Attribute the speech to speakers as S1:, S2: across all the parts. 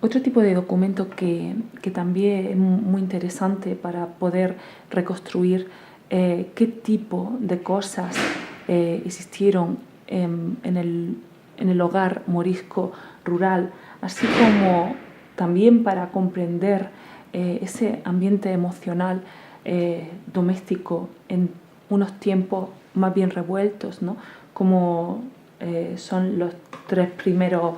S1: Otro tipo de documento que también es muy interesante para poder reconstruir qué tipo de cosas existieron en el hogar morisco rural, así como también para comprender ese ambiente emocional doméstico en unos tiempos más bien revueltos, ¿no? Como son los 3 primeros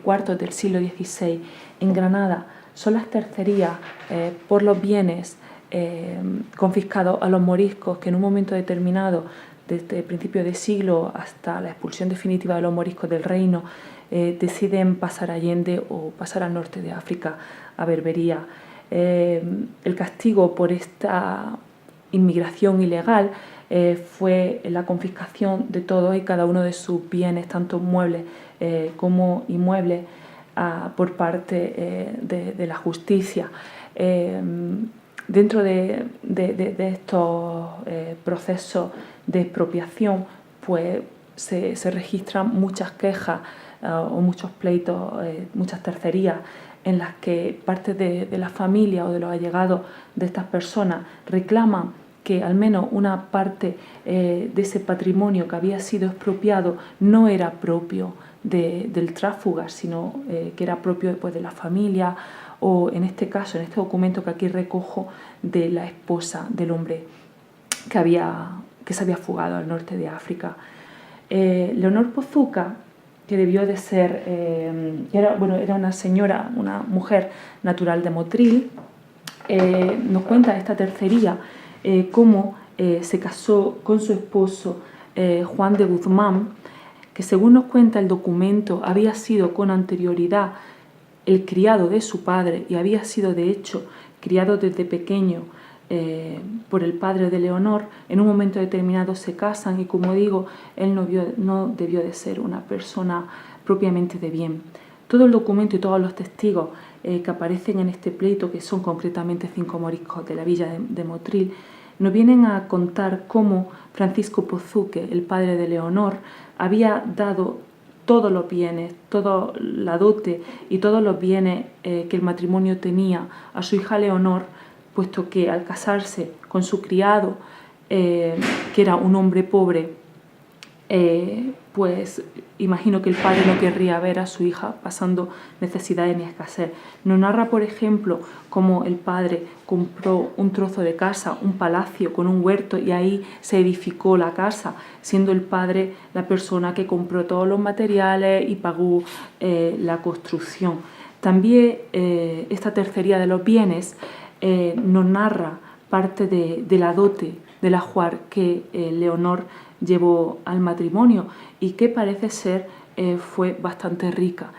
S1: cuartos del siglo XVI en Granada. Son las tercerías por los bienes confiscados a los moriscos que en un momento determinado, desde principios de siglo hasta la expulsión definitiva de los moriscos del reino, deciden pasar a Allende o pasar al norte de África, a Berbería. El castigo por esta inmigración ilegal fue la confiscación de todos y cada uno de sus bienes, tanto muebles como inmuebles, por parte de la justicia. Dentro de estos procesos de expropiación, pues se registran muchas quejas o muchos pleitos, muchas tercerías, en las que parte de la familia o de los allegados de estas personas reclaman que al menos una parte de ese patrimonio que había sido expropiado no era propio del tráfuga, sino que era propio pues, de la familia, o en este caso, en este documento que aquí recojo, de la esposa del hombre que se había fugado al norte de África. Leonor Pozuca, que debió de ser, era una señora, una mujer natural de Motril, nos cuenta esta tercería cómo se casó con su esposo Juan de Guzmán, que según nos cuenta el documento había sido con anterioridad el criado de su padre y había sido de hecho criado desde pequeño por el padre de Leonor. En un momento determinado se casan y, como digo, él no debió de ser una persona propiamente de bien. Todo el documento y todos los testigos que aparecen en este pleito, que son concretamente 5 moriscos de la villa de Motril, nos vienen a contar cómo Francisco Pozuque, el padre de Leonor, había dado todos los bienes, toda la dote y todos los bienes que el matrimonio tenía a su hija Leonor, puesto que al casarse con su criado, que era un hombre pobre, pues imagino que el padre no querría ver a su hija pasando necesidades ni escasez. Nos narra, por ejemplo, cómo el padre compró un trozo de casa, un palacio con un huerto, y ahí se edificó la casa, siendo el padre la persona que compró todos los materiales y pagó la construcción. También esta tercería de los bienes nos narra parte de la dote del ajuar que Leonor llevó al matrimonio y que parece ser fue bastante rica.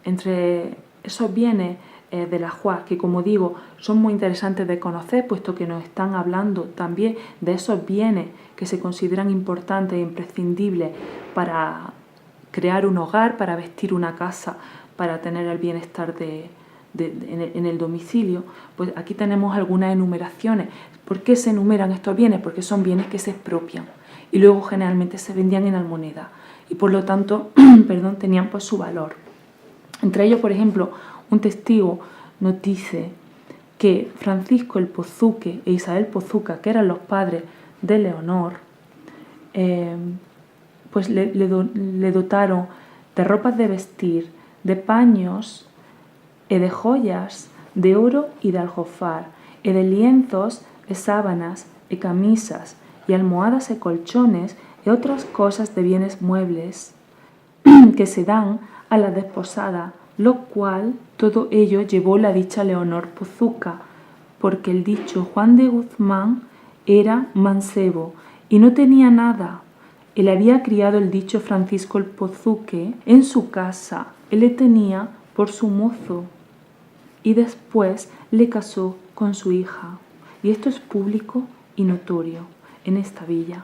S1: Entre esos bienes del ajuar, que como digo son muy interesantes de conocer, puesto que nos están hablando también de esos bienes que se consideran importantes e imprescindibles para crear un hogar, para vestir una casa, para tener el bienestar en el domicilio. Pues aquí tenemos algunas enumeraciones. ¿Por qué se enumeran estos bienes? Porque son bienes que se expropian y luego generalmente se vendían en almoneda y por lo tanto tenían pues su valor. Entre ellos, por ejemplo, un testigo nos dice que Francisco el Pozuque e Isabel Pozuca, que eran los padres de Leonor, pues le dotaron de ropas de vestir, de paños, de joyas, de oro y de aljofar, de lienzos, de sábanas, de camisas, y almohadas y colchones y otras cosas de bienes muebles que se dan a la desposada, lo cual todo ello llevó la dicha Leonor Pozuca, porque el dicho Juan de Guzmán era mancebo y no tenía nada. Él había criado el dicho Francisco el Pozuque en su casa, él le tenía por su mozo y después le casó con su hija. Y esto es público y notorio en esta villa.